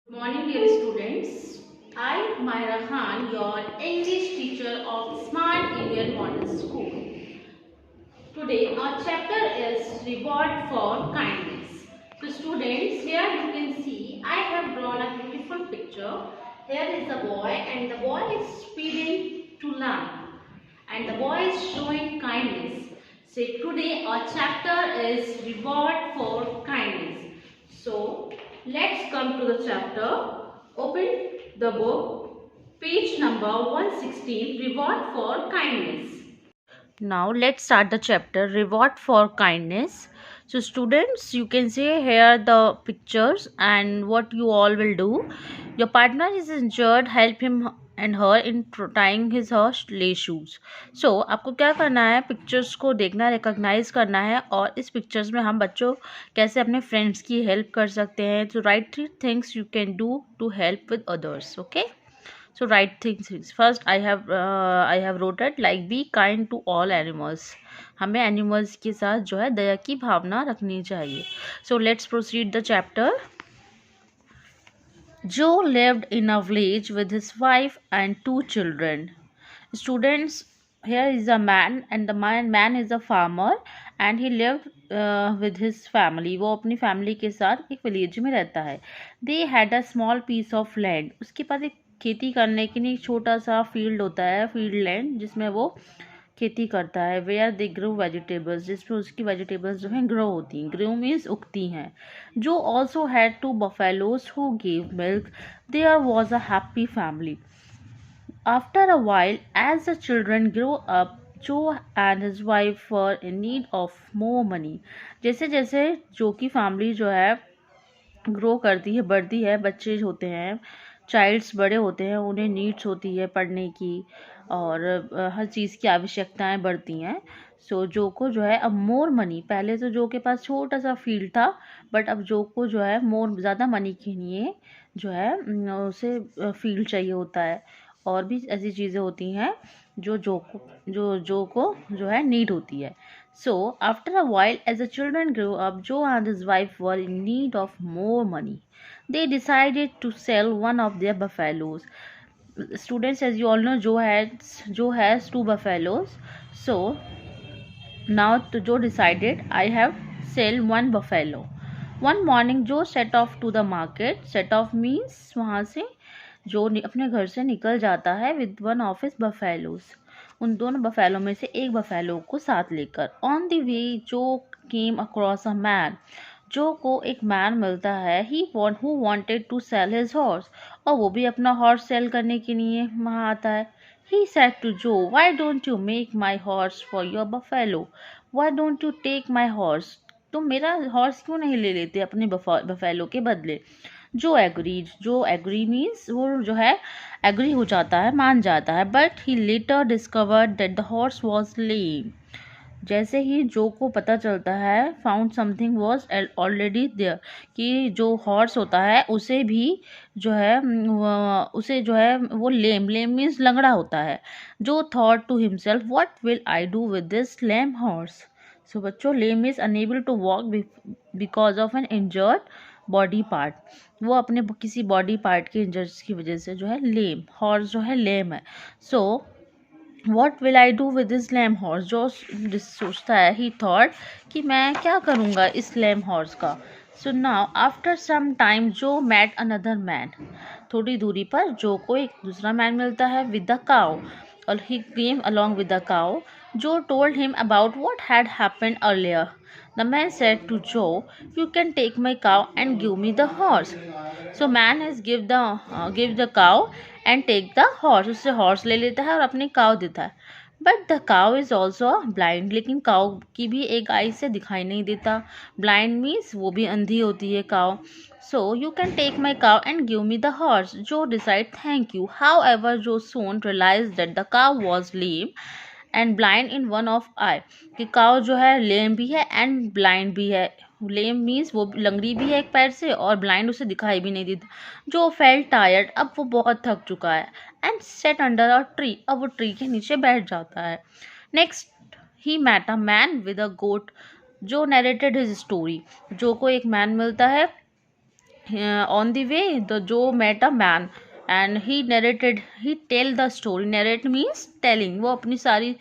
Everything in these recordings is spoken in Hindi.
Morning, dear students. I, Myra Khan, your English teacher of Smart Indian Model School. Today, our chapter is Reward for Kindness. So, students, here you can see I have drawn a beautiful picture. Here is the boy, and the boy is speeding to learn, and the boy is showing kindness. So, today, our chapter is Reward for Kindness. So, let's come to the chapter. Open the book, page number 116, Reward for Kindness. Now let's start the chapter Reward for Kindness. So students, you can see here the pictures and what you all will do. Your partner is injured, help him and her in tying his her lace shoes. So आपको क्या करना है, पिक्चर्स को देखना, रिकॉग्नाइज करना है और इस पिक्चर्स में हम बच्चों कैसे अपने फ्रेंड्स की हेल्प कर सकते हैं. तो write 3 things you can do to help with others. Okay, so write things first. I have wrote it like be kind to all animals. हमें एनिमल्स के साथ जो है दया की भावना रखनी चाहिए. So let's proceed the chapter. Joe lived in a village with his wife and 2 children. Students, here is a man and the man is a farmer and he lived with his family. वो अपनी फैमिली के साथ एक विलेज में रहता है. They had a small piece of land. उसके पास एक खेती करने के लिए एक छोटा सा फील्ड होता है, फील्ड लैंड, जिसमें वो खेती करता है. वेयर दे ग्रो वेजिटेबल्स, जिसमें उसकी वेजिटेबल्स जो हैं ग्रो होती हैं. ग्रो मीन्स उगती हैं. जो also had 2 buffaloes who gave milk. There was a happy family. After a while, as the children grew up, Joe and his wife were in need of more money. जैसे जैसे जो की फैमिली जो है ग्रो करती है, बढ़ती है, बच्चे होते हैं, चाइल्ड्स बड़े होते हैं, उन्हें नीड्स होती है पढ़ने की और हर चीज़ की आवश्यकताएं बढ़ती हैं. सो जो को जो है अब मोर मनी, पहले तो जो के पास छोटा सा फील्ड था, बट अब जो को जो है मोर ज़्यादा मनी के लिए जो है उसे फील्ड चाहिए होता है और भी ऐसी चीज़ें होती हैं जो को जो है नीड होती है. So, after a while, as the children grew up, Joe and his wife were in need of more money. They decided to sell one of their buffaloes. Students, as you all know, Joe has 2 buffaloes. So, now Joe decided, I have sell one buffalo. One morning, Joe set off to the market. Set off means वहाँ से जो अपने घर से निकल जाता है with one of his buffaloes. उन दोनों बफेलो में से एक बफेलो को साथ लेकर. ऑन द वे जो केम अक्रॉस अ मैन. जो को एक मैन मिलता है who wanted to sell his horse, और वो भी अपना हॉर्स सेल करने के लिए वहाँ आता है. He said to Joe, why don't you make my horse for your buffalo. Why don't you take my horse. तुम मेरा हॉर्स क्यों नहीं ले लेते अपने बफेलो के बदले. जो एग्री मीन्स वो जो है एग्री हो जाता है, मान जाता है. But he later discovered that the horse was lame. जैसे ही जो को पता चलता है, found something was already there, कि जो हॉर्स होता है उसे भी जो है वो लेम मीन्स लंगड़ा होता है. Joe thought to himself, what will I do with this lame horse. So बच्चों, lame is unable to walk because of an injured body part. वो अपने किसी बॉडी पार्ट के इंजर्स की वजह से जो है लेम, हॉर्स जो है लेम है. So what will I do with this lame horse. जो सोचता है, ही थॉट कि मैं क्या करूँगा इस लेम हॉर्स का. So now after some time Joe met another man. थोड़ी दूरी पर जो को एक दूसरा मैन मिलता है विद द काउ, और he came along with the cow. Joe told him about what had happened earlier. The man said to Joe, "You can take my cow and give me the horse." So man has give the cow and take the horse. उससे horse ले लेता है और अपनी cow देता है. But the cow is also blind. लेकिन cow की भी एक eye से दिखाई नहीं देता. Blind means वो भी अंधी होती है cow. So you can take my cow and give me the horse. Joe decide thank you. However, Joe soon realized that the cow was lame and blind in one of eye. कि काव जो है लेम भी है एंड ब्लाइंड भी है. लेम मीन्स वो लंगड़ी भी है एक पैर से और ब्लाइंड उसे दिखाई भी नहीं देता. जो फेल टायर्ड, अब वो बहुत थक चुका है. And sat under a tree, अब वो ट्री के नीचे बैठ जाता है. Next he met a man with a goat. Joe narrated his story. जो को एक मैन मिलता है on the way, the Joe met a man and he tell the story. Narrate means telling. वो अपनी सारी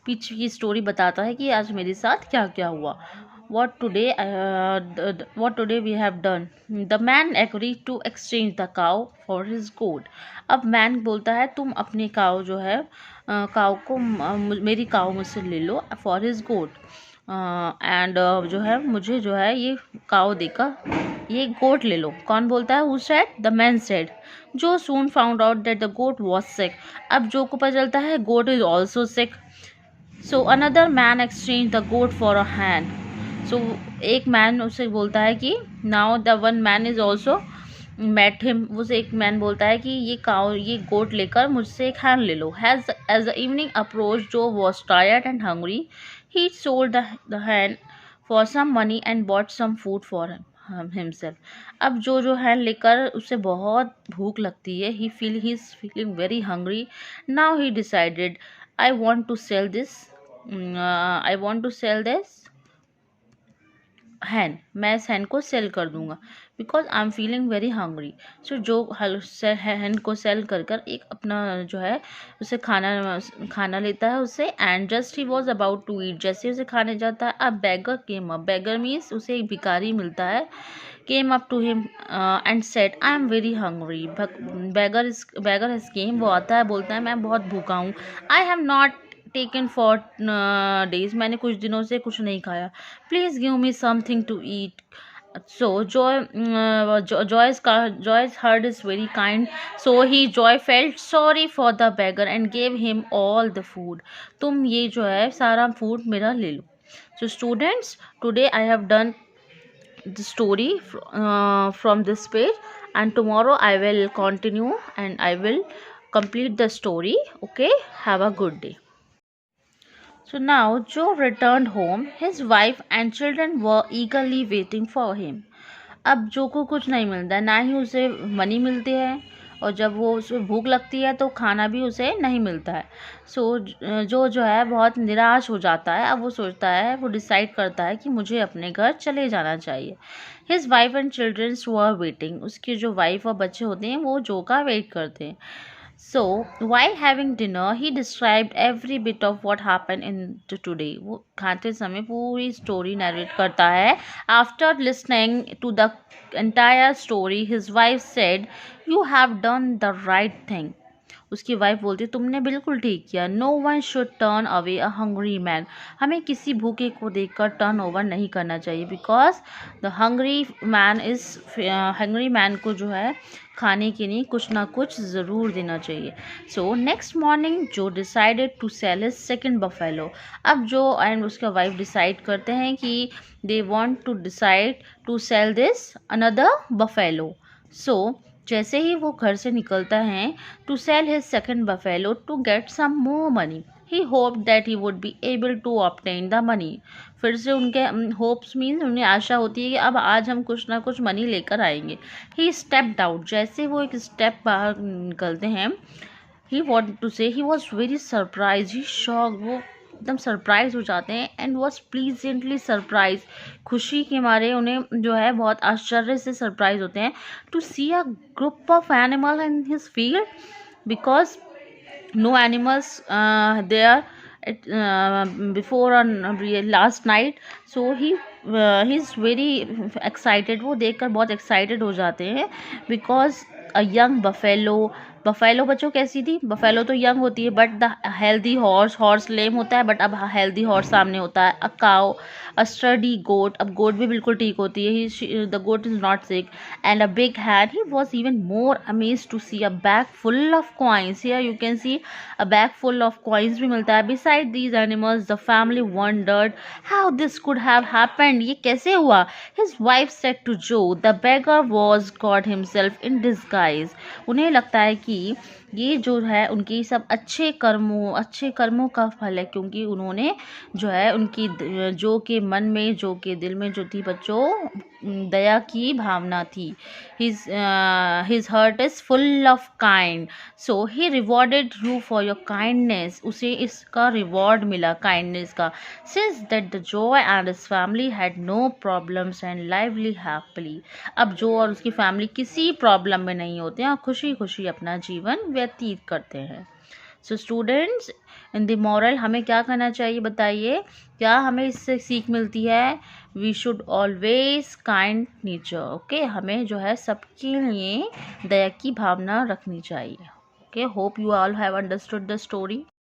पीछे की स्टोरी बताता है कि आज मेरे साथ क्या क्या हुआ. What today we have done. The man agreed to exchange the cow for his goat. अब मैन बोलता है तुम अपनी काव जो है काव को मेरी काव मुझसे ले लो for his goat. एंड जो है मुझे जो है ये काव देकर ये गोट ले लो. कौन बोलता है? Who said? The man said. Joe soon found out that the goat was sick. अब जो को पता चलता है goat is also sick. So another man exchange the goat for a hen. So एक मैन उसे बोलता है कि now the one man is also met him. उसे एक मैन बोलता है कि ये गोट लेकर मुझसे एक हैंड ले लो. एज द इवनिंग अप्रोच जो was tired and hungry he sold the hand for some money and bought some food for himself. अब जो है लेकर उसे बहुत भूख लगती है. he is feeling very hungry. Now he decided I want to sell this हैन. मैं इस हैन को सेल कर दूंगा because I am feeling very hungry. So Joe hen को सेल कर कर एक अपना जो है उसे खाना लेता है उससे. And just he was about to eat. जैसे उसे खाने जाता है अब बेगर केम अप. बेगर मीन्स उसे एक भिखारी मिलता है. Came up to him and said I am very hungry. Beggar has came. वो आता है बोलता है मैं बहुत भूखा हूँ. I have not taken for days. मैंने कुछ दिनों से कुछ नहीं खाया. Please give me something to eat. So Joy's heart is very kind. So Joy felt sorry for the beggar and gave him all the food. तुम ये जो है सारा फूड मेरा ले लो. So students, today I have done the story from this page, and tomorrow I will continue and I will complete the story. Okay, have a good day. So now Joe returned home. His wife and children were eagerly waiting for him. अब जो को कुछ नहीं मिलता है, ना ही उसे मनी मिलती है, और जब वो उसे भूख लगती है तो खाना भी उसे नहीं मिलता है. सो जो है बहुत निराश हो जाता है. अब वो सोचता है, वो डिसाइड करता है कि मुझे अपने घर चले जाना चाहिए. His wife and childrens were waiting. उसकी जो वाइफ और बच्चे होते हैं वो जो का वेट करते हैं. So while having dinner, he described every bit of what happened in today. वो खाते समय पूरी स्टोरी नरेट करता है. After listening to the entire story, his wife said, "You have done the right thing." उसकी वाइफ बोलती है तुमने बिल्कुल ठीक किया. No one should turn away a hungry man. हमें किसी भूखे को देखकर टर्न ओवर नहीं करना चाहिए बिकॉज द हंग्री मैन को जो है खाने के लिए कुछ ना कुछ ज़रूर देना चाहिए. So next morning Joe decided to sell his second buffalo. अब जो एंड उसका वाइफ डिसाइड करते हैं कि they want to decide to sell this another buffalo. So जैसे ही वो घर से निकलता है to sell his second buffalo to get some more money. He hope that he would be able to obtain the money. फिर से उनके होप्स मीन्स उन्हें आशा होती है कि अब आज हम कुछ ना कुछ मनी लेकर आएंगे. ही स्टेप्ड आउट. जैसे वो एक स्टेप बाहर निकलते हैं ही वॉन्ट टू से he was very surprise. He shock. वो एकदम सरप्राइज हो जाते हैं एंड वॉज प्लीजेंटली सरप्राइज. खुशी के मारे उन्हें जो है बहुत आश्चर्य से सरप्राइज होते हैं to see a group of animal in his field because no animals there before last night. So he is very excited. वो देखकर बहुत एक्साइटेड हो जाते हैं बिकॉज अ यंग बफेलो बच्चों कैसी थी? बफेलो तो यंग होती है but the healthy horse lame होता है बट अब हेल्दी हॉर्स सामने होता है. A cow, a study goat. अब गोट भी बिल्कुल ठीक होती है. The goat is not sick. And a big had. He was even more amazed to see a bag full of coins. Here you can see a bag full of coins भी मिलता है. Beside these animals the family wondered how this could have happened. ये कैसे हुआ? हिज वाइफ सेड टू जो the beggar was God himself in disguise. उन्हें लगता है कि ये जो है उनकी सब अच्छे कर्मों का फल है क्योंकि उन्होंने जो है उनकी जो के मन में जो के दिल में जो थी बच्चों दया की भावना थी. His heart is full of kind, so he rewarded you for your kindness. उसे इसका reward मिला kindness का. Since that the Joe and his family had no problems and lively happily. अब जो और उसकी फैमिली किसी प्रॉब्लम में नहीं होते हैं और खुशी खुशी अपना जीवन व्यतीत करते हैं. So students, in the moral हमें क्या करना चाहिए बताइए, क्या हमें इससे सीख मिलती है? We should always kind nature. Okay, हमें जो है सबके लिए दया की भावना रखनी चाहिए. Okay, hope you all have understood the story.